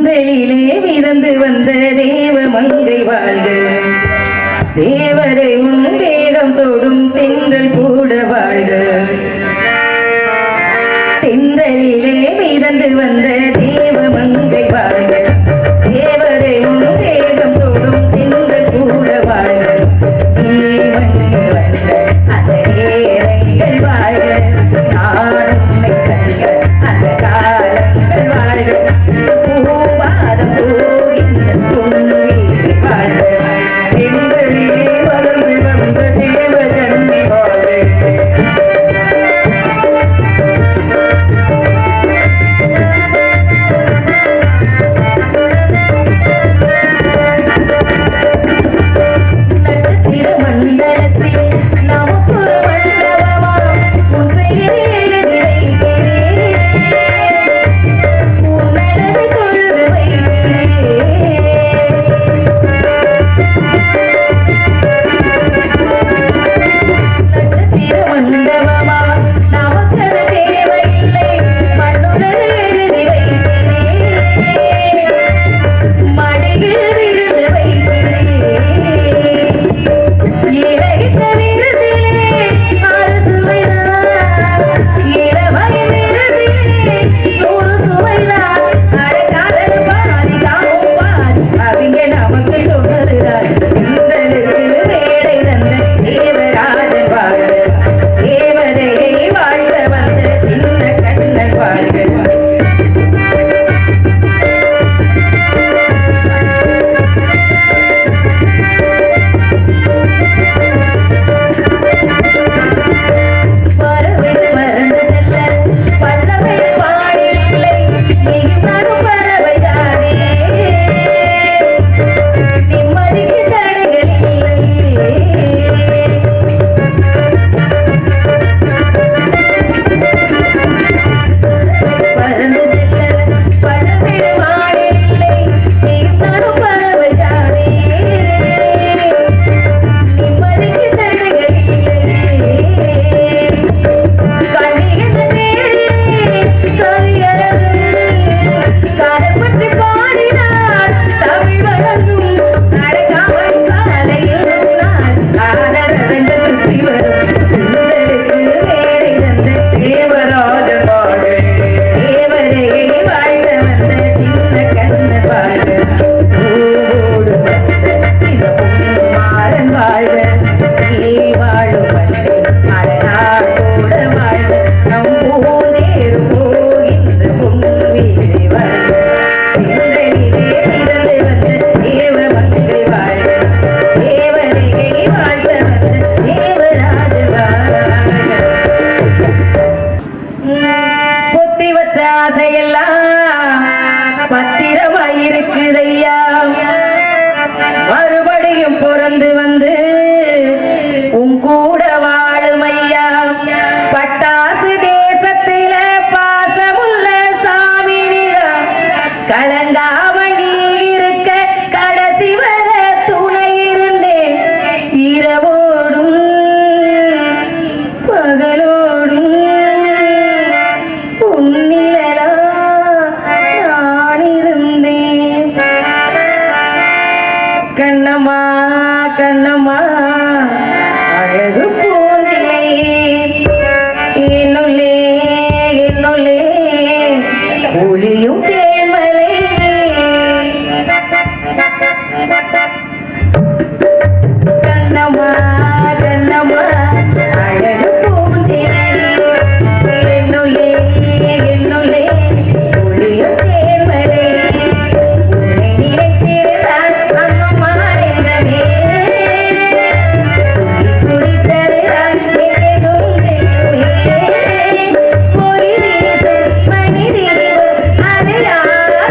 திங்களிலே மிதந்து வந்த தேவ மங்கை வாழ்க. தேவரை உன் தேகம் தொடும் தென்றல் கூட வாழ்க. திங்களிலே மிதந்து வந்த தேவ மங்கை வாழ்க. தேவரை உன் தேகம் தொடும் தென்றல் கூட வாழ்க. அந்த நேரங்கள் வாழ்க. நான் உன்னை கண்ட அந்த காலங்கள் வாழ்க. பூபாதம் போகின்ற பொன்வீதி வாழ்க. எங்களிலே வளர்ந்து வந்த தேவ ஜன்மை வாழ்க. நட்சத்திர மண்டலத்தில் நமக்கு மண்டபமா உன் பெயரே எழுதி வைக்கிறேன். உன்னழகு தொழுது வைக்கிறேன். நட்சத்திர மண்டபமா நமக்கது தேவையில்லை. மண்ணுதல் எழுதி வைக்கிறேன். மடியில் விழுந்து வைக்கிறேன். இலையிட்ட விருதிலே அறுசுவைதான். இளமை விருதிலே நூறு சுவைதான். அடைக்காதல் பாதி காமும் பாதி அவங்க நமக்கு சொன்னதுதான். எங்களுக்கு வேலை தந்த தேவராஜன் வாழ்க. தேவதையை வாழ்க வந்த சின்ன கண்ணன் வாழ்க. பறவை பறந்து செல்ல பல்லவை பாடில்லை. நீயும் நானும் பறவைதானே. நிம்மதிக்கு தடைகள் இல்லை. பறந்து செல்ல பல்லவை பாடில்லை. நீயும் நானும் பறவைதானே. நிம்மதிக்கு தடைகள் இல்லை. கண்ணியந்த நேரிலே கவியரசு காதல் பற்றி பாடினார் தமிழ் வழங்கும். அடக்காமல் காலையில் நான் ஆனந்த சுற்றி வரும். உங்களுக்கு வேலை தந்த தேவராஜன் வாழ்க. தேவரையை வாழ்க வந்த சின்ன கண்ணன் வாழ்க. பூவோடு வந்த இந்த பொன்மாறன் வாழ்க. நீ வாழும் வண்டை அழகார் கூட வாழ்க. நம் பூந்தேறு போகின்ற பொன்வீதி வாழ்க. திங்களிலே மிதந்து வந்த தேவ மங்கை வாழ்க. தேவரையை வாழ்க வந்த தேவராஜ வாழ்க. பொத்தி வச்ச ஆசையெல்லாம் பத்திரமாயிருக்குதையா. மறுபடியும் பிறந்து வந்து உன் கூட வாழும் ஐயா. பட்டாசு தேசத்தில பாசமுள்ள சாமி நிலா. கலங்காம நீ இருக்க கடைசி வர துணை இருந்தேன். இரவோடும் பகலோடும் உன்னிலா நான் இருந்தேன். கண்ணம்மா கண்ணம்மா அழகு பூஞ்சிலை. என்னுள்ளே என்னுள்ளே ஒளியும் தேன்மலை. கண்ணம்மா கண்ணம்மா அழகு பூஞ்சிலை. என்னுள்ளே என்னுள்ளே ஒளியும் தேன்மலை. உன்னை நினைத்திருந்தால் அம்மம்மா நெஞ்சமே. துடித்தருகிறாய் எங்கெங்கும் செய்யுமே. பொய் வீசும் மணி தீபம் அது யாரோ